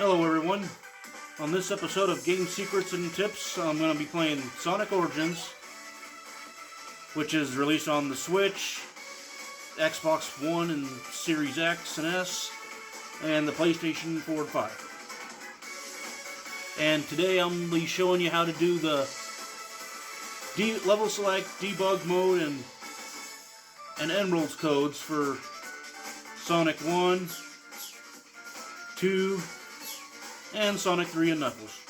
Hello everyone. On this episode of Game Secrets and Tips, I'm going to be playing Sonic Origins, which is released on the Switch, Xbox One and Series X and S, and the PlayStation 4 and 5. And today I'm going to be showing you how to do the level select, debug mode, and emeralds codes for Sonic 1, 2, and Sonic 3 and Knuckles.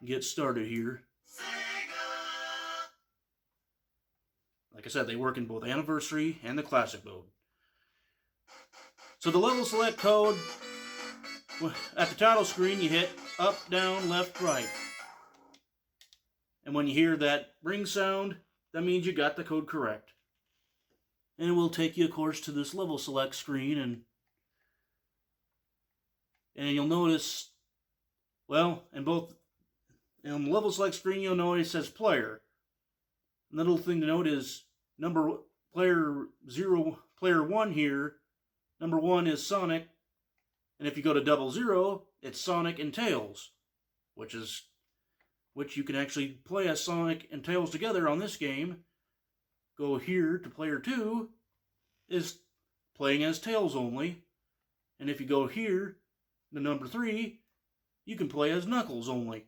Get started here. Like I said, they work in both Anniversary and the Classic mode. So the level select code, at the title screen you hit up, down, left, right. And when you hear that ring sound, that means you got the code correct. And it will take you, of course, to this level select screen, and you'll notice, well, in the level select screen, you'll notice it says player. Another little thing to note is player 1 here, number 1 is Sonic, and if you go to 00, it's Sonic and Tails, which you can actually play as Sonic and Tails together on this game. Go here to player 2 is playing as Tails only, and if you go here, the number 3, you can play as Knuckles only,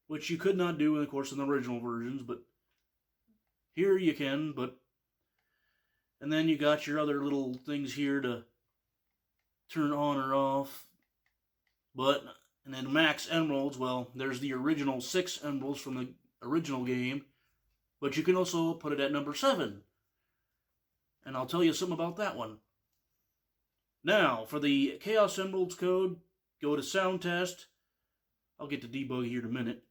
which you could not do, of course, in the original versions, but here you can. And then you got your other little things here to turn on or off. And then max emeralds, well, there's the original 6 emeralds from the original game, but you can also put it at number 7, and I'll tell you something about that one. Now, for the Chaos Emeralds code, go to Sound Test. I'll get to debug here in a minute.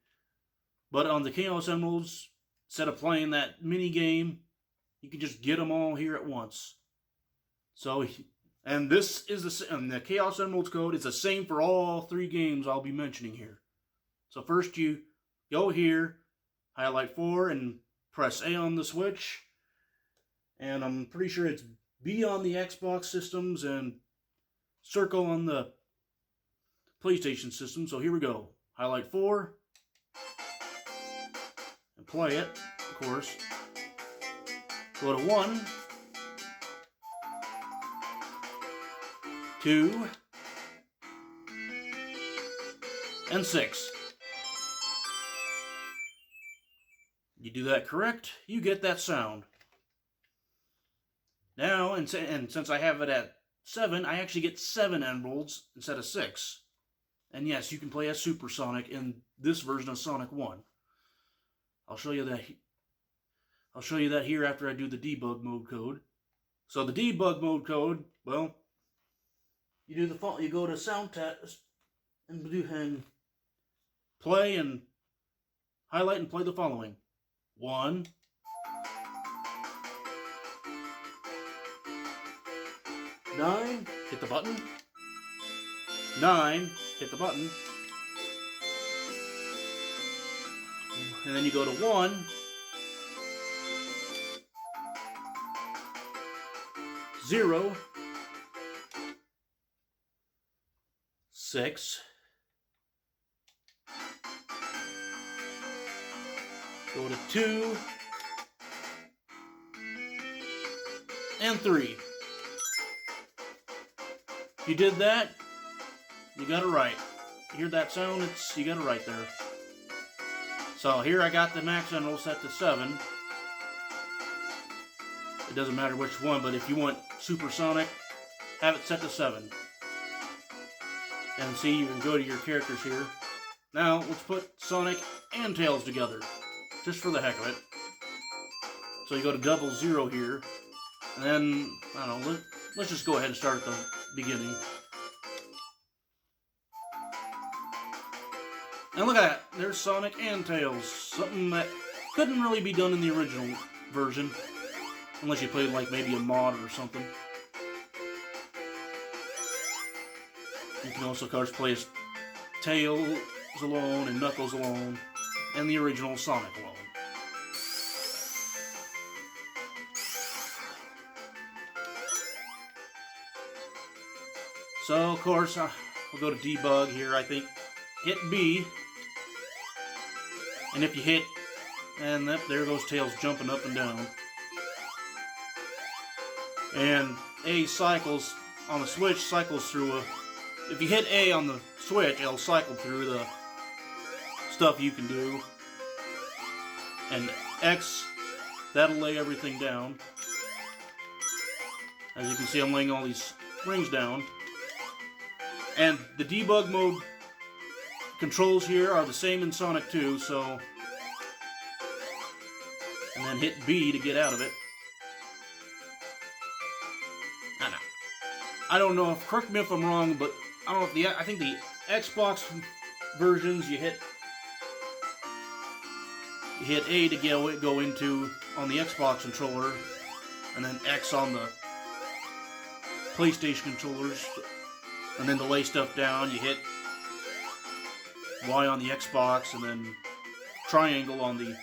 But on the Chaos Emeralds, instead of playing that mini game, you can just get them all here at once. So, and the Chaos Emeralds code is the same for all 3 games I'll be mentioning here. So first you go here, highlight 4, and press A on the Switch. And I'm pretty sure it's B on the Xbox systems and circle on the PlayStation system. So here we go. Highlight 4. And play it, of course. Go to 1. 2. And 6. You do that correct, you get that sound. Now, and since I have it at 7, I actually get 7 emeralds instead of 6. And yes, you can play as Super Sonic in this version of Sonic 1. I'll show you that here after I do the debug mode code. So the debug mode code, well, you go to Sound Test and play and highlight and play the following. 1. 9, hit the button. 9, hit the button. And then you go to 1. 0. 6. Go to 2. And 3. If you did that, you got it right. You hear that sound? You got it right there. So here I got the max emerald set to 7. It doesn't matter which one, but if you want Super Sonic, have it set to 7. And see, you can go to your characters here. Now, let's put Sonic and Tails together, just for the heck of it. So you go to 00 here, and then, I don't know, let's just go ahead and start at the beginning. And look at that, there's Sonic and Tails, something that couldn't really be done in the original version, unless you played like maybe a mod or something. You can also, of course, play as Tails alone and Knuckles alone, and the original Sonic alone. So, of course, we'll go to debug here, I think. Hit B. And if you hit, and there goes Tails jumping up and down. And A cycles, on the Switch, cycles through if you hit A on the Switch, it'll cycle through the stuff you can do. And X, that'll lay everything down. As you can see, I'm laying all these rings down. And the debug mode controls here are the same in Sonic 2, so... And then hit B to get out of it. I don't know, correct me if I'm wrong, but I don't know if I think the Xbox versions, you hit A to go into on the Xbox controller, and then X on the PlayStation controllers, and then to lay stuff down, you hit Y on the Xbox, and then triangle on the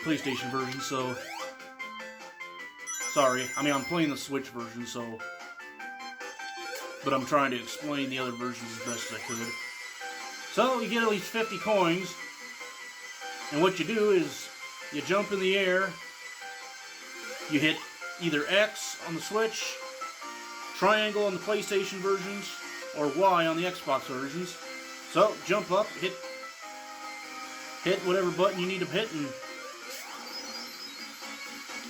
PlayStation version, so... Sorry, I mean, I'm playing the Switch version, so... But I'm trying to explain the other versions as best as I could. So, you get at least 50 coins. And what you do is, you jump in the air, you hit either X on the Switch, triangle on the PlayStation versions, or Y on the Xbox versions. So, jump up, hit whatever button you need to hit,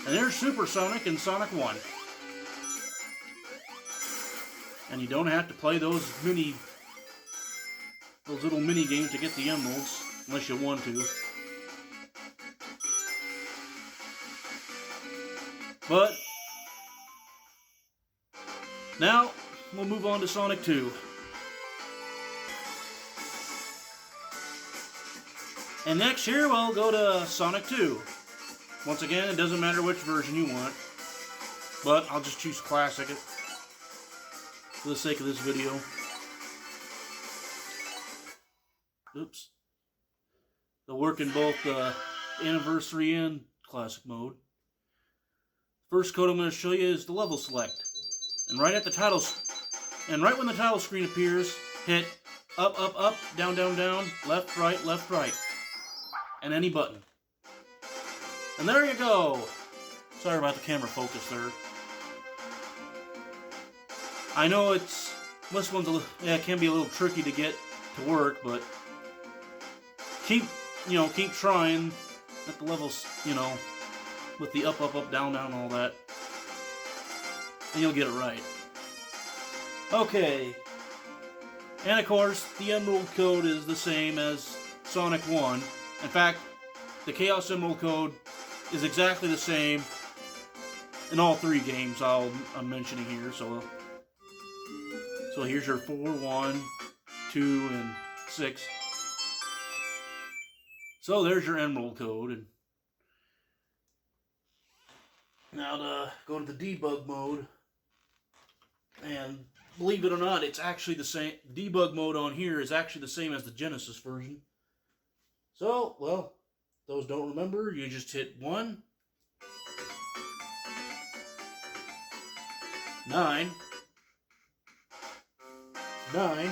and there's Super Sonic and Sonic 1. And you don't have to play those little mini games to get the emeralds, unless you want to. But now we'll move on to Sonic 2. And next here we'll go to Sonic 2. Once again, it doesn't matter which version you want, but I'll just choose Classic for the sake of this video. Oops. They'll work in both Anniversary and Classic mode. First code I'm going to show you is the level select. And right when the title screen appears, hit up, up, up, down, down, down, left, right, and any button. And there you go! Sorry about the camera focus there. I know this one's it can be a little tricky to get to work, but keep trying at the levels, with the up, up, up, down, down, all that, and you'll get it right. Okay. And of course, the Emerald code is the same as Sonic 1. In fact, the Chaos Emerald code is exactly the same in all three games I'm mentioning here. So here's your 4, 1, 2, and 6. So there's your Emerald code. And now to go to the debug mode, and believe it or not, it's actually the same. Debug mode on here is actually the same as the Genesis version. So, well, those don't remember, you just hit 1, 9, 9,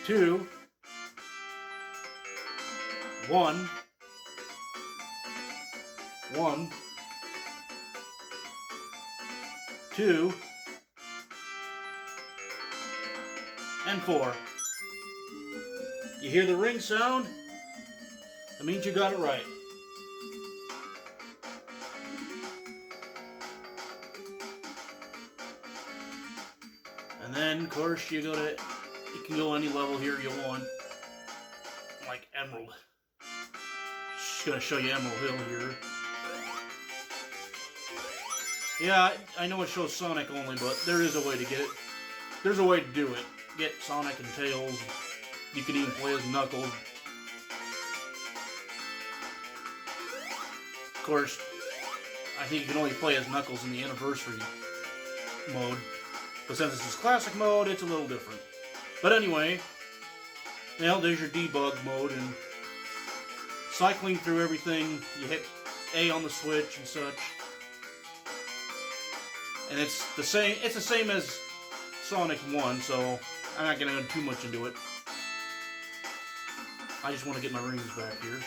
2, 1, 1, 2, and 4. You hear the ring sound? That means you got it right. And then, of course, you can go any level here you want. Like Emerald. Just gonna show you Emerald Hill here. Yeah, I know it shows Sonic only, but there is a way to get it. There's a way to do it. Get Sonic and Tails. You can even play as Knuckles. Of course, I think you can only play as Knuckles in the Anniversary mode. But since this is Classic mode, it's a little different. But anyway, now there's your debug mode, and cycling through everything, you hit A on the Switch and such. And it's the same. It's the same as Sonic 1, so I'm not gonna go too much into it. I just want to get my rings back here.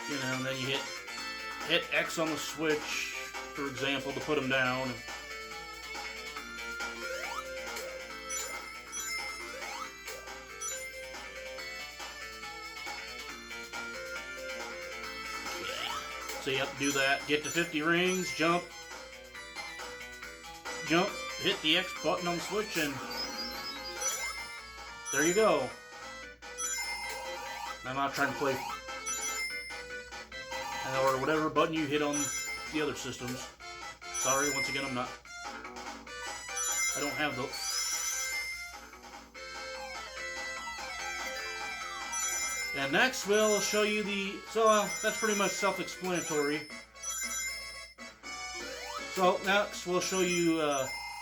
You know, and then you hit X on the Switch, for example, to put them down. So you have to do that. Get to 50 rings, jump, hit the X button on the Switch, and there you go. I'm not trying to play, or whatever button you hit on the other systems. Sorry, once again, I don't have the... And next we'll show you the... So that's pretty much self-explanatory. So next we'll show you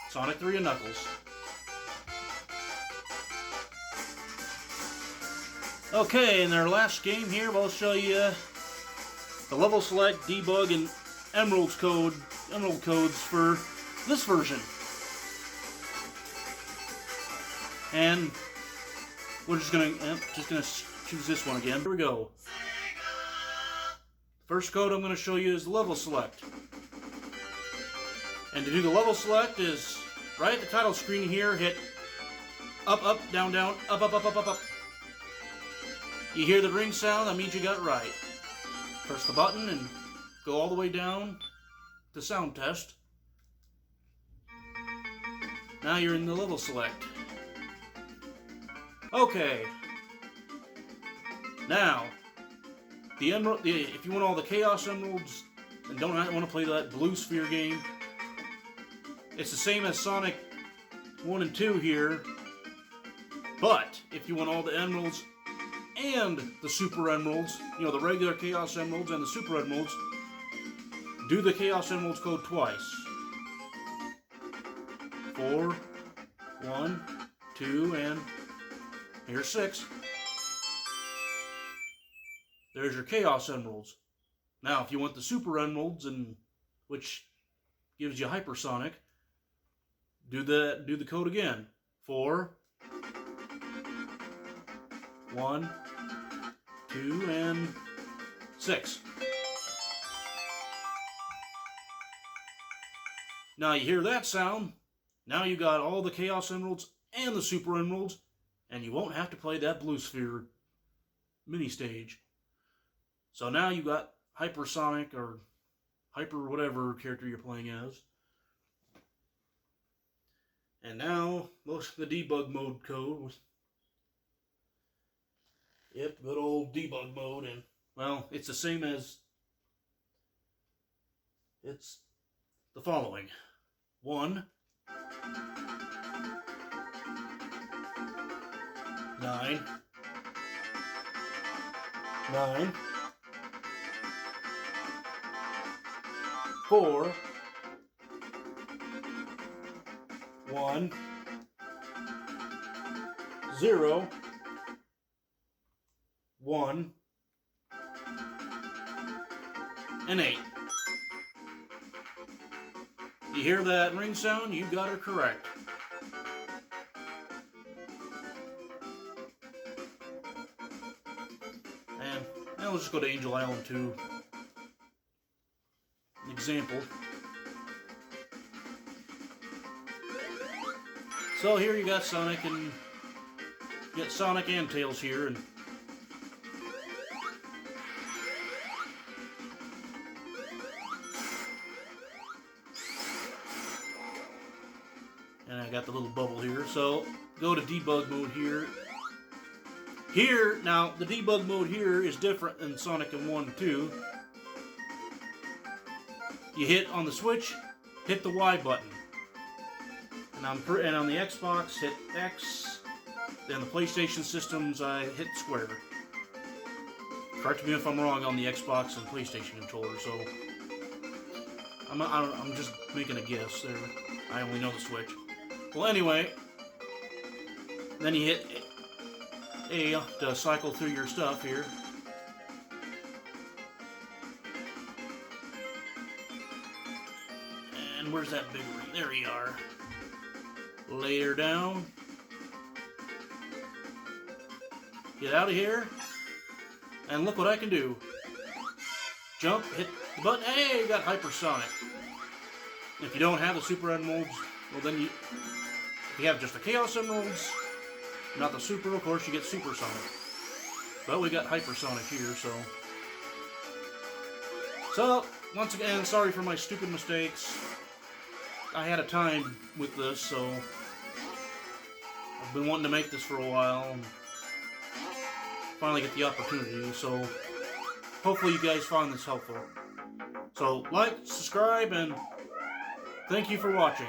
Sonic 3 and Knuckles. Okay, in our last game here we'll show you the level select, debug, and emerald codes for this version. And we're just gonna choose this one again. Here we go. First code I'm going to show you is the level select. And to do the level select is right at the title screen here, hit up, up, down, down, up, up, up, up, up, up. You hear the ring sound, that means you got it right. Press the button and go all the way down to sound test. Now you're in the level select. Okay. Now, if you want all the Chaos Emeralds and don't want to play that Blue Sphere game, it's the same as Sonic 1 and 2 here, but if you want all the Emeralds and the Super Emeralds, you know, the regular Chaos Emeralds and the Super Emeralds, do the Chaos Emeralds code twice. 4, 1, 2, and here's 6. There's your Chaos Emeralds. Now, if you want the Super Emeralds, which gives you Hypersonic, do the code again. 4, 1, 2, and 6. Now you hear that sound. Now you got all the Chaos Emeralds and the Super Emeralds, and you won't have to play that Blue Sphere mini stage. So now you got Hypersonic or Hyper whatever character you're playing as. And now most of the debug mode code. Yep, good old debug mode, and well, it's the same as it's the following. 1, 9, 9, 4, 1, 0, 1, and 8. You hear that ring sound? You got it correct. And now let's just go to Angel Island 2. An example. So here you got Sonic and Tails here, and I got the little bubble here. So go to debug mode here. Here, now the debug mode here is different than Sonic in 1 and 2. You hit on the Switch, hit the Y button. And on the Xbox, hit X. Then the PlayStation systems, I hit square. Correct me if I'm wrong on the Xbox and PlayStation controller. So I'm just making a guess there. I only know the Switch. Well, anyway, then you hit A to cycle through your stuff here. And where's that big ring? There you are. Lay her down. Get out of here. And look what I can do. Jump, hit the button. Hey, you got hypersonic. If you don't have the super emeralds, well then if you have just the chaos emeralds, not the super, of course you get supersonic. But we got hypersonic here, so once again, sorry for my stupid mistakes. I had a time with this, so I've been wanting to make this for a while. And finally get the opportunity, so hopefully you guys find this helpful. So like, subscribe, and thank you for watching.